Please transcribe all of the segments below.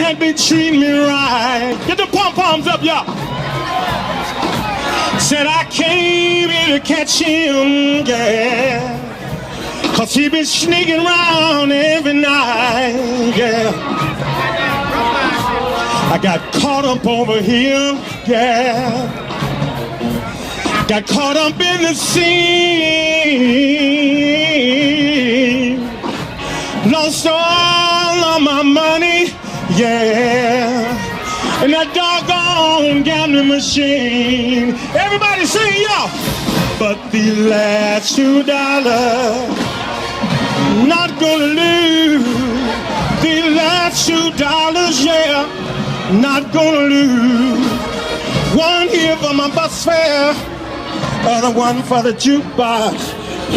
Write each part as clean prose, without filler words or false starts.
can't be treating me right. Get the pom-poms up, y'all. Said I came here to catch him, yeah. 'Cause he been sneaking around every night, yeah. I got caught up over here, yeah. Got caught up in the scene. Lost all of my money, yeah. And that doggone gambling machine. Everybody sing, y'all. But the last $2, not gonna lose. The last $2, yeah, not gonna lose. One here for my bus fare, other one for the jukebox.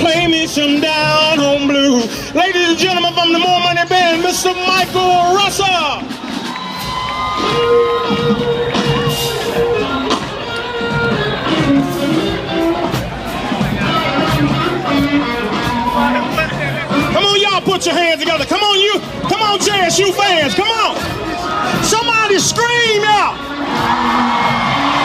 Play me some down home blues. Ladies and gentlemen, from the More Money Band, Mr. Michael Russell. Come on, y'all, put your hands together. Come on, you. Come on, JSU fans. Come on. Somebody scream out.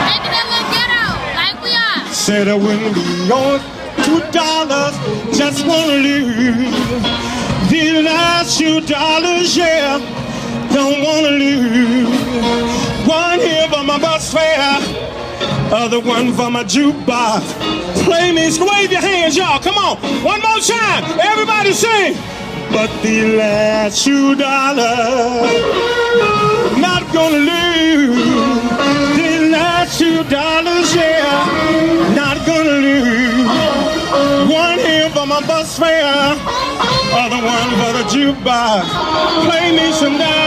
Make it a little ghetto, like we are. Said I wouldn't be on $2, just wanna lose. The last $2, yeah, don't wanna lose. One here for my bus fare, other one for my jukebox. Play me, wave your hands, y'all. Come on, one more time. Everybody sing. But the last $2, not gonna lose. The last $2, yeah, not gonna lose. One here for my bus fare, other one for the jukebox. Play me some down.